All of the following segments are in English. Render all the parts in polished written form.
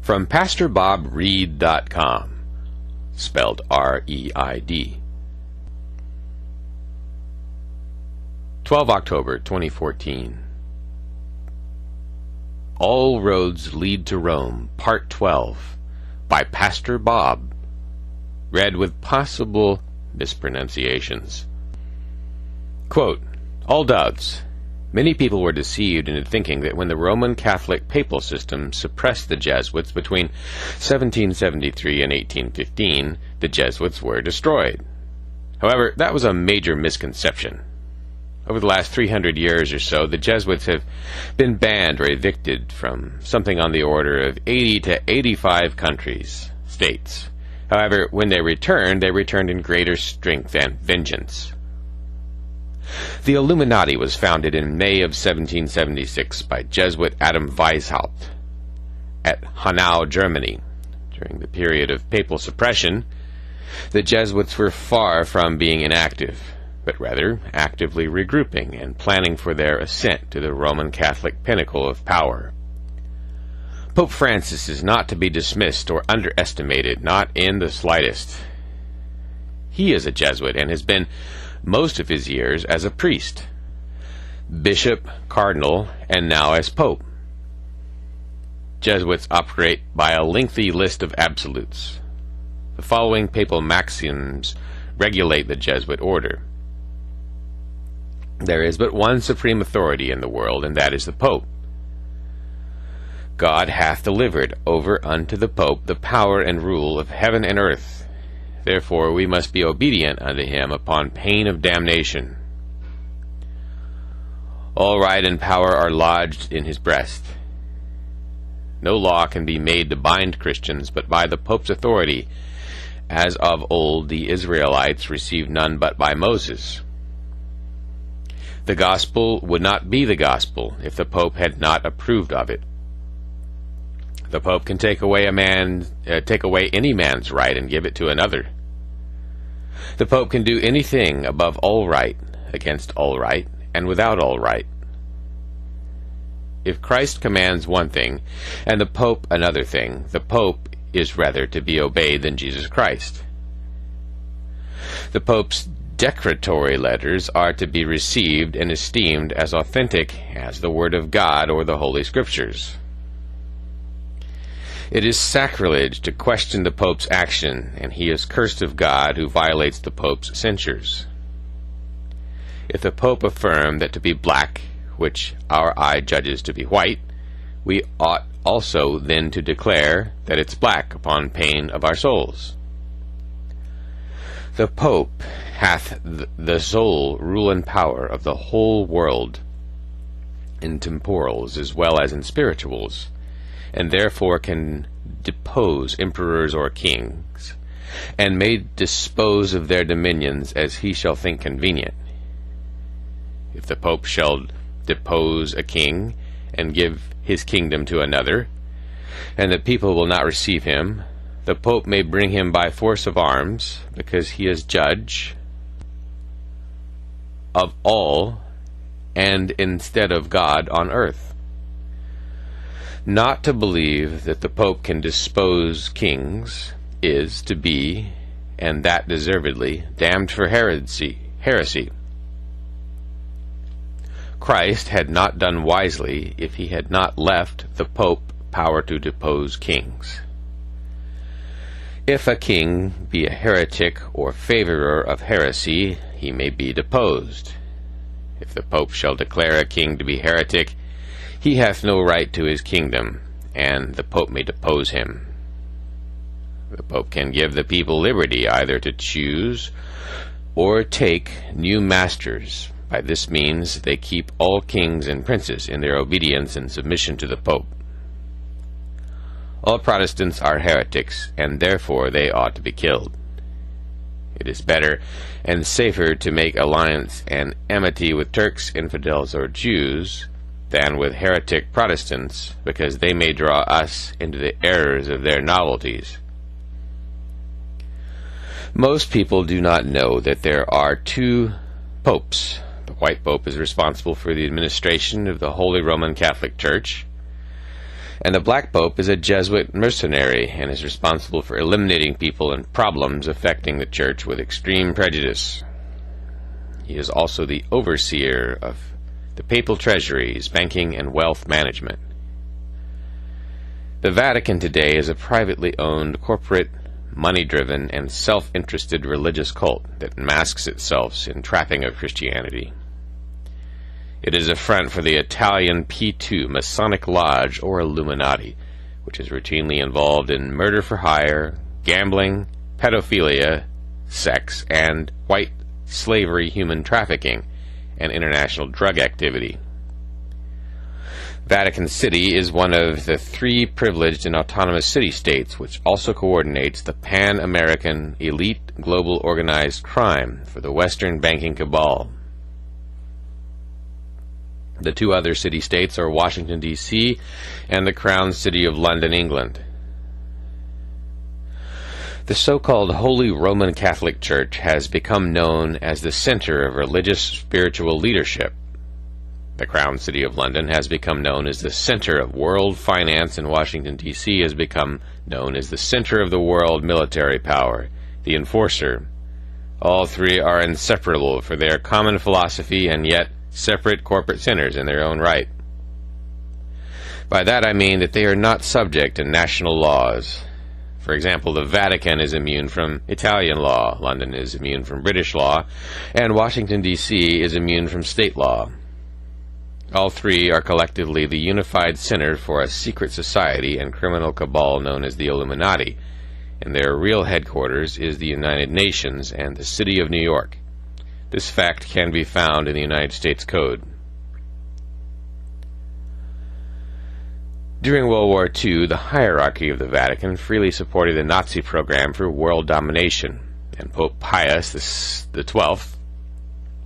From PastorBobReed.com, spelled R-E-I-D. 12 October 2014. All Roads Lead to Rome, Part 12, by Pastor Bob, read with possible mispronunciations. Quote, "All doves. Many people were deceived into thinking that when the Roman Catholic papal system suppressed the Jesuits between 1773 and 1815, the Jesuits were destroyed. However, that was a major misconception. Over the last 300 years or so, the Jesuits have been banned or evicted from something on the order of 80 to 85 states. However, when they returned in greater strength and vengeance. The Illuminati was founded in May of 1776 by Jesuit Adam Weishaupt at Hanau, Germany. During the period of papal suppression, the Jesuits were far from being inactive, but rather actively regrouping and planning for their ascent to the Roman Catholic pinnacle of power. Pope Francis is not to be dismissed or underestimated, not in the slightest. He is a Jesuit and has been most of his years as a priest, bishop, cardinal, and now as pope. Jesuits operate by a lengthy list of absolutes. The following papal maxims regulate the Jesuit order. There is but one supreme authority in the world, and that is the Pope. God hath delivered over unto the Pope the power and rule of heaven and earth. Therefore we must be obedient unto him upon pain of damnation. All right and power are lodged in his breast. No law can be made to bind Christians but by the Pope's authority, as of old the Israelites received none but by Moses. The gospel would not be the gospel if the Pope had not approved of it. The Pope can take away any man's right and give it to another. The Pope can do anything above all right, against all right, and without all right. If Christ commands one thing, and the Pope another thing, the Pope is rather to be obeyed than Jesus Christ. The Pope's decretatory letters are to be received and esteemed as authentic as the Word of God or the Holy Scriptures. It is sacrilege to question the Pope's action, and he is cursed of God who violates the Pope's censures. If the Pope affirm that to be black, which our eye judges to be white, we ought also then to declare that it's black upon pain of our souls. The Pope hath the sole rule and power of the whole world, in temporals as well as in spirituals, and therefore can depose emperors or kings, and may dispose of their dominions as he shall think convenient. If the Pope shall depose a king, and give his kingdom to another, and the people will not receive him, the Pope may bring him by force of arms, because he is judge of all, and instead of God on earth. Not to believe that the Pope can dispose kings is to be, and that deservedly, damned for heresy. Christ had not done wisely if he had not left the Pope power to depose kings. If a king be a heretic or favorer of heresy, he may be deposed. If the Pope shall declare a king to be heretic, he hath no right to his kingdom, and the Pope may depose him. The Pope can give the people liberty either to choose or take new masters. By this means they keep all kings and princes in their obedience and submission to the Pope. All Protestants are heretics, and therefore they ought to be killed. It is better and safer to make alliance and amity with Turks, infidels, or Jews than with heretic Protestants, because they may draw us into the errors of their novelties. Most people do not know that there are two popes. The White Pope is responsible for the administration of the Holy Roman Catholic Church, And the Black Pope is a Jesuit mercenary and is responsible for eliminating people and problems affecting the Church with extreme prejudice. He is also the overseer of the papal treasuries, banking, and wealth management. The Vatican today is a privately owned, corporate, money-driven, and self-interested religious cult that masks itself in trapping of Christianity. It is a front for the Italian P2 Masonic Lodge or Illuminati, which is routinely involved in murder for hire, gambling, pedophilia, sex, and white slavery, human trafficking, and international drug activity. Vatican City is one of the 3 privileged and autonomous city-states which also coordinates the Pan-American elite global organized crime for the Western banking cabal. The 2 other city-states are Washington, D.C. and the Crown City of London, England. The so-called Holy Roman Catholic Church has become known as the center of religious spiritual leadership. The Crown City of London has become known as the center of world finance, and Washington, D.C. has become known as the center of the world military power, the enforcer. All 3 are inseparable for their common philosophy and yet separate corporate centers in their own right. By that I mean that they are not subject to national laws. For example, the Vatican is immune from Italian law, London is immune from British law, and Washington, D.C. is immune from state law. All 3 are collectively the unified center for a secret society and criminal cabal known as the Illuminati, and their real headquarters is the United Nations and the City of New York. This fact can be found in the United States Code. During World War II, the hierarchy of the Vatican freely supported the Nazi program for world domination, and Pope Pius XII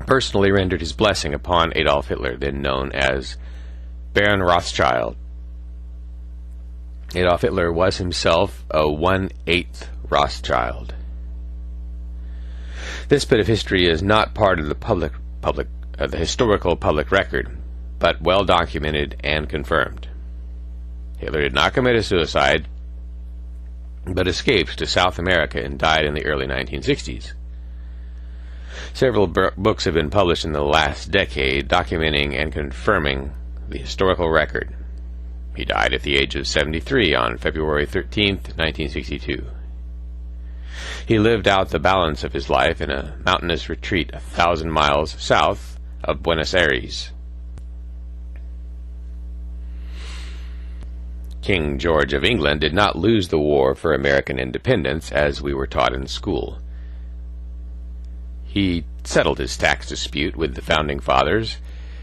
personally rendered his blessing upon Adolf Hitler, then known as Baron Rothschild. Adolf Hitler was himself a 1/8 Rothschild. This bit of history is not part of the historical public record, but well documented and confirmed. Hitler did not commit a suicide, but escaped to South America and died in the early 1960s. Several books have been published in the last decade documenting and confirming the historical record. He died at the age of 73 on February 13th, 1962. He lived out the balance of his life in a mountainous retreat 1,000 miles south of Buenos Aires. King George of England did not lose the war for American independence as we were taught in school. He settled his tax dispute with the Founding Fathers.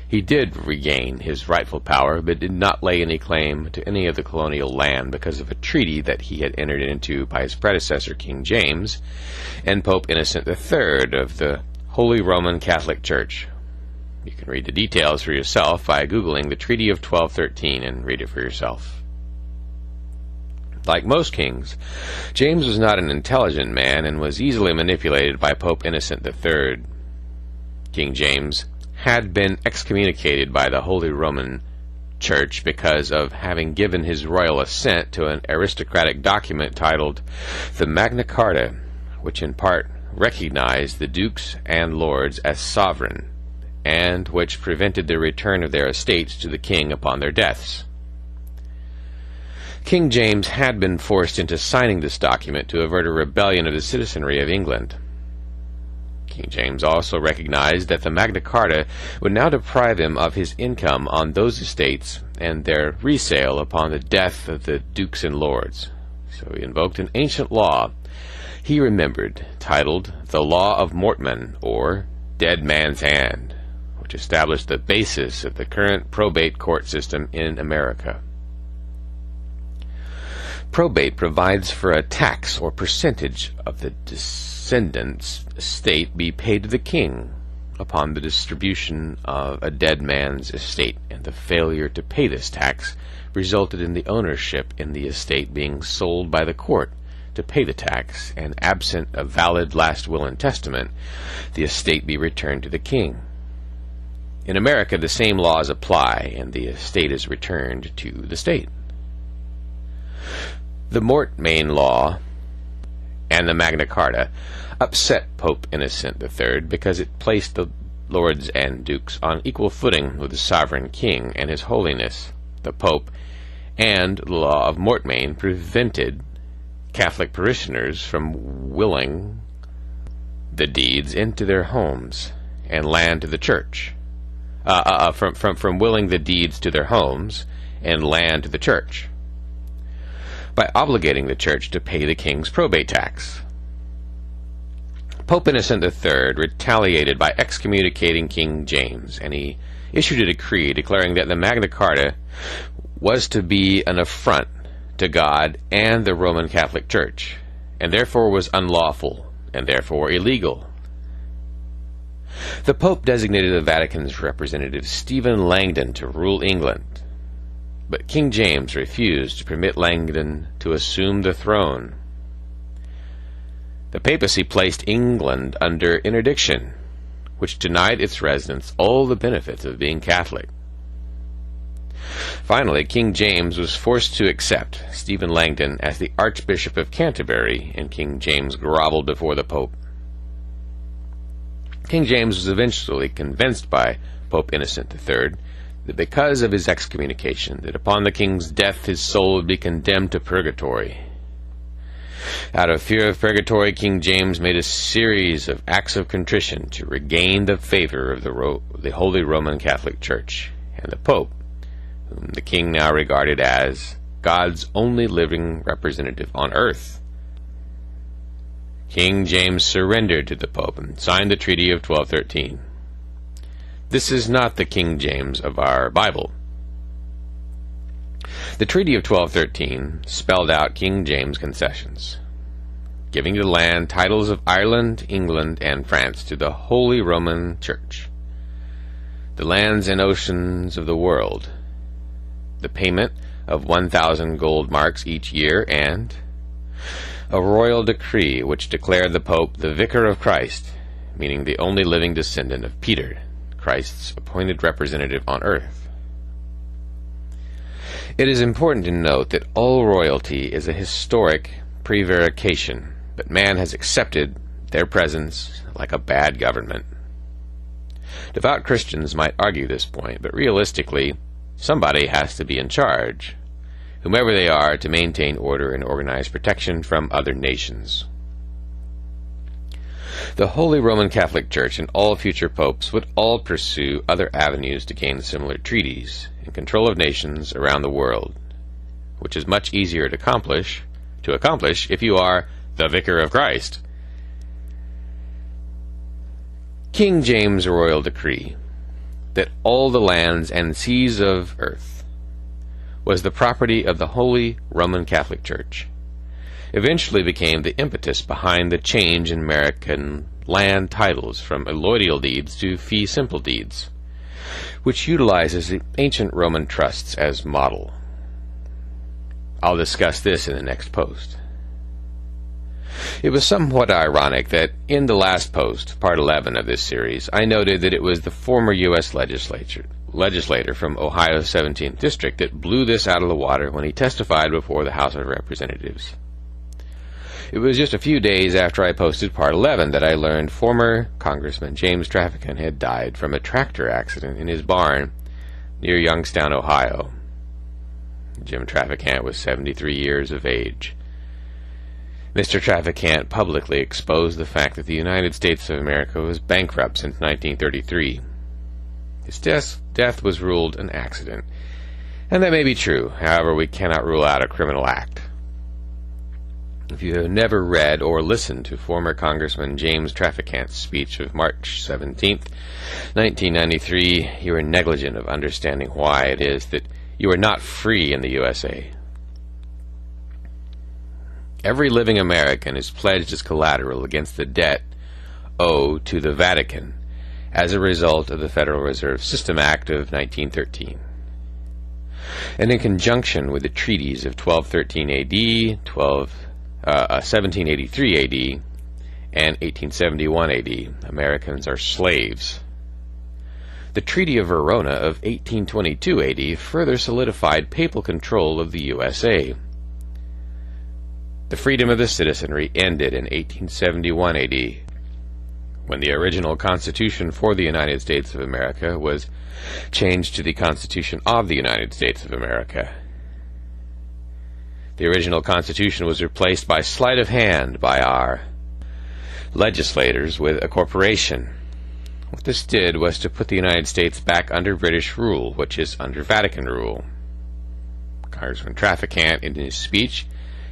He did regain his rightful power, but did not lay any claim to any of the colonial land because of a treaty that he had entered into by his predecessor, King James, and Pope Innocent III of the Holy Roman Catholic Church. You can read the details for yourself by Googling the Treaty of 1213 and read it for yourself. Like most kings, James was not an intelligent man and was easily manipulated by Pope Innocent III. King James had been excommunicated by the Holy Roman Church because of having given his royal assent to an aristocratic document titled the Magna Carta, which in part recognized the dukes and lords as sovereign, and which prevented the return of their estates to the king upon their deaths. King James had been forced into signing this document to avert a rebellion of the citizenry of England. King James also recognized that the Magna Carta would now deprive him of his income on those estates and their resale upon the death of the dukes and lords. So he invoked an ancient law he remembered, titled the Law of Mortmen, or Dead Man's Hand, which established the basis of the current probate court system in America. Probate provides for a tax or percentage of the descendant's estate be paid to the king upon the distribution of a dead man's estate, and the failure to pay this tax resulted in the ownership in the estate being sold by the court to pay the tax, and absent a valid last will and testament, the estate be returned to the king. In America, the same laws apply, and the estate is returned to the state. The Mort Maine Law and the Magna Carta upset Pope Innocent III because it placed the lords and dukes on equal footing with the sovereign king and his holiness, the Pope, and the Law of Mortmen prevented Catholic parishioners from willing the deeds into their homes and land to the church, from willing the deeds to their homes and land to the church, by obligating the church to pay the king's probate tax. Pope Innocent III retaliated by excommunicating King James, and he issued a decree declaring that the Magna Carta was to be an affront to God and the Roman Catholic Church, and therefore was unlawful, and therefore illegal. The Pope designated the Vatican's representative Stephen Langdon to rule England, but King James refused to permit Langdon to assume the throne. The papacy placed England under interdiction, which denied its residents all the benefits of being Catholic. Finally, King James was forced to accept Stephen Langdon as the Archbishop of Canterbury, and King James groveled before the Pope. King James was eventually convinced by Pope Innocent III that because of his excommunication, that upon the king's death his soul would be condemned to purgatory. Out of fear of purgatory, King James made a series of acts of contrition to regain the favor of the Holy Roman Catholic Church and the Pope, whom the king now regarded as God's only living representative on earth. King James surrendered to the Pope and signed the Treaty of 1213. This is not the King James of our Bible. The Treaty of 1213 spelled out King James' concessions, giving the land titles of Ireland, England, and France to the Holy Roman Church, the lands and oceans of the world, the payment of 1,000 gold marks each year, and a royal decree which declared the Pope the Vicar of Christ, meaning the only living descendant of Peter, Christ's appointed representative on earth. It is important to note that all royalty is a historic prevarication, but man has accepted their presence like a bad government. Devout Christians might argue this point, but realistically, somebody has to be in charge, whomever they are, to maintain order and organize protection from other nations. The Holy Roman Catholic Church and all future popes would all pursue other avenues to gain similar treaties and control of nations around the world, which is much easier to accomplish if you are the Vicar of Christ. King James' royal decree that all the lands and seas of earth was the property of the Holy Roman Catholic Church eventually became the impetus behind the change in American land titles from allodial deeds to fee simple deeds, which utilizes the ancient Roman trusts as model. I'll discuss this in the next post. It was somewhat ironic that in the last post, part 11 of this series, I noted that it was the former U.S. legislator from Ohio's 17th District that blew this out of the water when he testified before the House of Representatives. It was just a few days after I posted part 11 that I learned former Congressman James Trafficking had died from a tractor accident in his barn near Youngstown, Ohio. Jim Trafficking was 73 years of age. Mr. Trafficking publicly exposed the fact that the United States of America was bankrupt since 1933. His death was ruled an accident, and that may be true. However, we cannot rule out a criminal act. If you have never read or listened to former Congressman James Trafficking's speech of March 17, 1993, you are negligent of understanding why it is that you are not free in the USA. Every living American is pledged as collateral against the debt owed to the Vatican as a result of the Federal Reserve System Act of 1913. And in conjunction with the treaties of 1213 AD, 1783 AD, and 1871 AD, Americans are slaves. The Treaty of Verona of 1822 AD further solidified papal control of the USA. The freedom of the citizenry ended in 1871 AD, when the original Constitution for the United States of America was changed to the Constitution of the United States of America. The original Constitution was replaced by sleight of hand by our legislators with a corporation. What this did was to put the United States back under British rule, which is under Vatican rule. Congressman Trafficking, in his speech,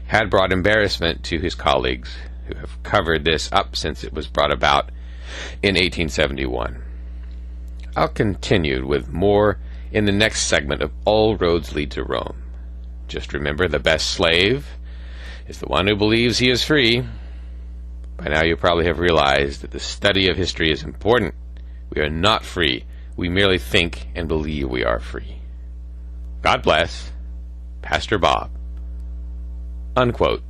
had brought embarrassment to his colleagues, who have covered this up since it was brought about in 1871. I'll continue with more in the next segment of All Roads Lead to Rome. Just remember, the best slave is the one who believes he is free. By now you probably have realized that the study of history is important. We are not free. We merely think and believe we are free. God bless. Pastor Bob. Unquote.